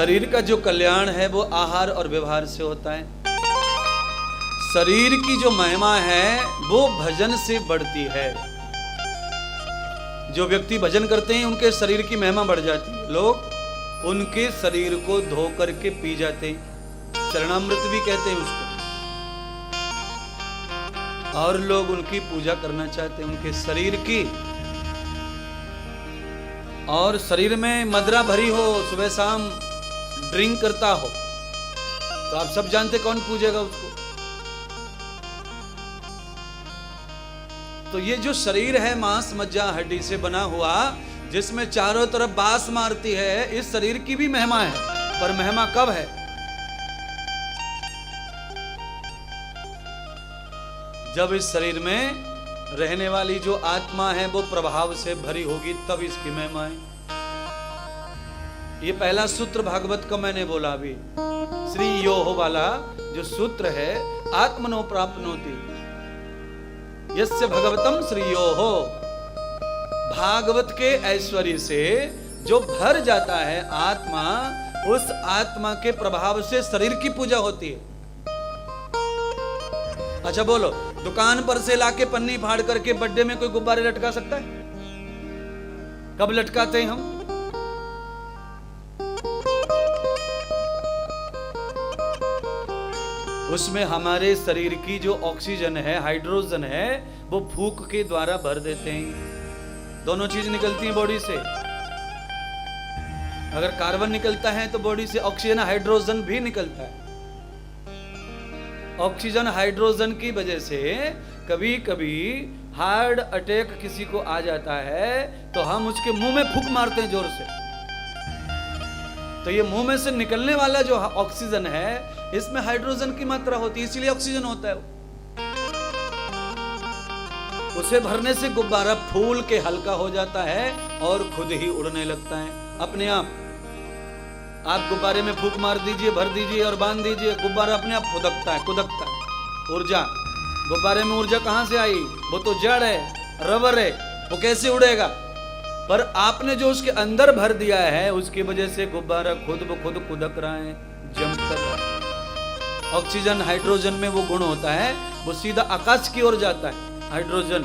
शरीर का जो कल्याण है वो आहार और व्यवहार से होता है। शरीर की जो महिमा है वो भजन से बढ़ती है। जो व्यक्ति भजन करते हैं उनके शरीर की महिमा बढ़ जाती है। लोग उनके शरीर को धो करके पी जाते हैं, चरणामृत भी कहते हैं उसको, और लोग उनकी पूजा करना चाहते हैं उनके शरीर की। और शरीर में मदिरा भरी हो, सुबह शाम ड्रिंक करता हो, तो आप सब जानते कौन पूजेगा उसको। तो ये जो शरीर है मांस मज्जा हड्डी से बना हुआ, जिसमें चारों तरफ बास मारती है, इस शरीर की भी महिमा है। पर महिमा कब है? जब इस शरीर में रहने वाली जो आत्मा है वो प्रभाव से भरी होगी, तब इसकी महिमा है। ये पहला सूत्र भागवत का मैंने बोला अभी, श्री योह वाला जो सूत्र है, आत्मनो प्राप्नोति यस्य भगवतम श्री योह। भागवत के ऐश्वर्य से जो भर जाता है आत्मा, उस आत्मा के प्रभाव से शरीर की पूजा होती है। अच्छा बोलो, दुकान पर से लाके पन्नी फाड़ करके बर्थडे में कोई गुब्बारे लटका सकता है? कब लटकाते हैं हम? उसमें हमारे शरीर की जो ऑक्सीजन है, हाइड्रोजन है, वो फूंक के द्वारा भर देते हैं। दोनों चीज निकलती हैं बॉडी से। अगर कार्बन निकलता है तो बॉडी से ऑक्सीजन हाइड्रोजन भी निकलता है। ऑक्सीजन हाइड्रोजन की वजह से कभी कभी हार्ट अटैक किसी को आ जाता है तो हम उसके मुंह में फूंक मारते हैं जोर से। तो ये मुंह में से निकलने वाला जो ऑक्सीजन है, इसमें हाइड्रोजन की मात्रा होती है, इसीलिए ऑक्सीजन होता है। उसे भरने से गुब्बारा फूल के हल्का हो जाता है और खुद ही उड़ने लगता है अपने आप। आप गुब्बारे में फूंक मार दीजिए, भर दीजिए और बांध दीजिए, गुब्बारा अपने आप खुदकता है, कुदकता है। ऊर्जा, गुब्बारे में ऊर्जा कहां से आई? वो तो जड़ है, रबर है, वो कैसे उड़ेगा? पर आपने जो उसके अंदर भर दिया है, उसकी वजह से गुब्बारा खुद ब खुद कुदक रहा है, जंप कर रहा है। ऑक्सीजन हाइड्रोजन में वो गुण होता है, वो सीधा आकाश की ओर जाता है हाइड्रोजन,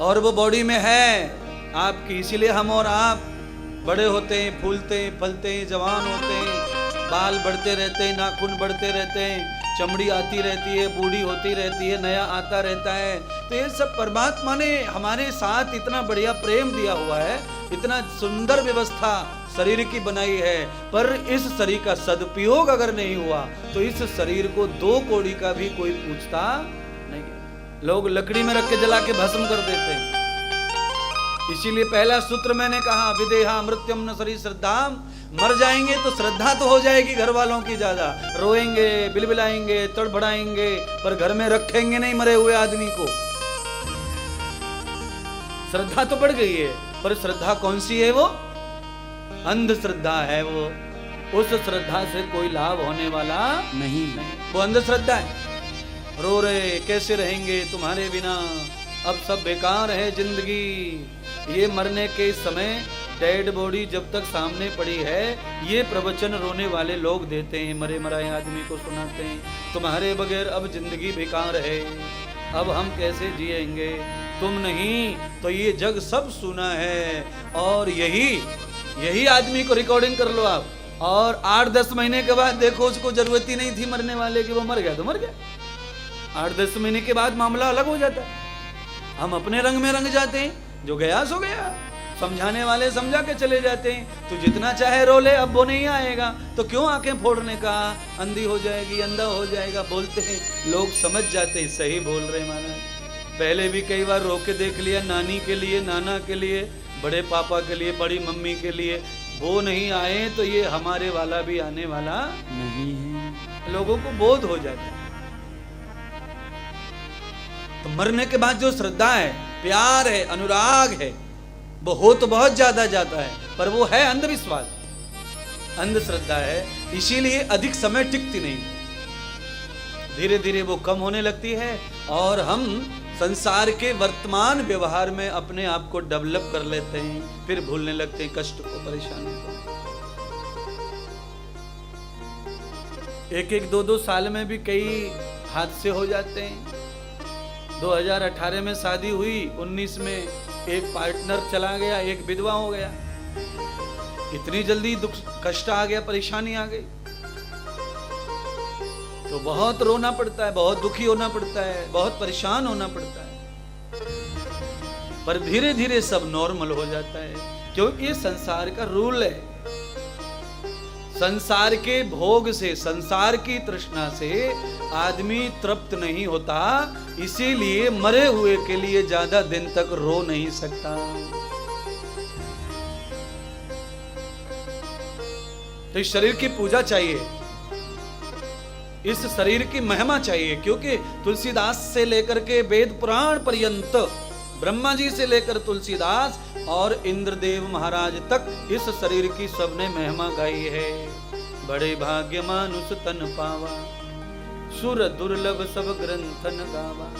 और वो बॉडी में है आपकी। इसीलिए हम और आप बड़े होते हैं, फूलते हैं, फलते हैं, जवान होते हैं, बाल बढ़ते रहते हैं, नाखून बढ़ते रहते हैं, चमड़ी आती रहती है, बूढ़ी होती रहती है, नया आता रहता है। तो ये सब परमात्मा ने हमारे साथ इतना बढ़िया प्रेम दिया हुआ है, इतना सुंदर व्यवस्था शरीर की बनाई है। पर इस शरीर का सदुपयोग अगर नहीं हुआ तो इस शरीर को 2 कौड़ी का भी कोई पूछता नहीं। लोग लकड़ी में रख के जला के भस्म कर देते हैं। इसीलिए पहला सूत्र मैंने कहा, विदेहा मृत्युम न शरीर श्रद्धाम। मर जाएंगे तो श्रद्धा तो हो जाएगी घर वालों की ज्यादा, रोएंगे, बिलबिलाएंगे, तड़फड़ाएंगे, पर घर में रखेंगे नहीं मरे हुए आदमी को। श्रद्धा तो बढ़ गई है, पर श्रद्धा कौन सी है? वो अंधश्रद्धा है। वो उस श्रद्धा से कोई लाभ होने वाला नहीं, वो अंधश्रद्धा है। रो रहे कैसे रहेंगे तुम्हारे बिना, अब सब बेकार है जिंदगी। ये मरने के समय डेड बॉडी जब तक सामने पड़ी है, ये प्रवचन रोने वाले लोग देते हैं, मरे मराए आदमी को सुनाते हैं, तुम्हारे बगैर अब जिंदगी बेकार है, अब हम कैसे जिएंगे, तुम नहीं तो ये जग सब सुना है। और यही आदमी को रिकॉर्डिंग कर लो आप, और 8-10 महीने के बाद देखो उसको जरूरत ही नहीं थी मरने वाले की, वो मर गया तो मर गया। 8-10 महीने के बाद मामला अलग हो जाता है। हम अपने रंग में रंग जाते हैं, जो गया सो गया, समझाने वाले समझा के चले जाते हैं। तो जितना चाहे रो ले, अब वो नहीं आएगा तो क्यों आंखें फोड़ने का, अंधी हो जाएगी, अंधा हो जाएगा, बोलते हैं लोग समझ जाते हैं सही बोल रहे महाराज। पहले भी कई बार रो के देख लिया, नानी के लिए, नाना के लिए, बड़े पापा के लिए, बड़ी मम्मी के लिए, वो नहीं आए तो ये हमारे वाला भी आने वाला नहीं है। लोगों को बोध हो जाता है। तो मरने के बाद जो श्रद्धा है, प्यार है, अनुराग है, वो हो तो बहुत ज्यादा जाता है, पर वो है अंधविश्वास, अंधश्रद्धा है। इसीलिए अधिक समय टिकती नहीं, धीरे धीरे वो कम होने लगती है और हम संसार के वर्तमान व्यवहार में अपने आप को डेवलप कर लेते हैं, फिर भूलने लगते हैं कष्ट को, परेशानी को। एक एक दो दो साल में भी कई हादसे हो जाते हैं। 2018 में शादी हुई, 19 में एक पार्टनर चला गया, एक विधवा हो गया। इतनी जल्दी दुख कष्ट आ गया, परेशानी आ गई, तो बहुत रोना पड़ता है, बहुत दुखी होना पड़ता है, बहुत परेशान होना पड़ता है। पर धीरे धीरे सब नॉर्मल हो जाता है, क्योंकि ये संसार का रूल है। संसार के भोग से, संसार की तृष्णा से आदमी तृप्त नहीं होता, इसीलिए मरे हुए के लिए ज्यादा दिन तक रो नहीं सकता। तो इस शरीर की पूजा चाहिए, इस शरीर की महिमा चाहिए, क्योंकि तुलसीदास से लेकर के वेद पुराण पर्यंत, ब्रह्मा जी से लेकर तुलसीदास और इंद्रदेव महाराज तक इस शरीर की सबने महिमा गाई है। बड़े भाग्य मानुष तन पावा, सुर दुर्लभ सब ग्रंथन गावा।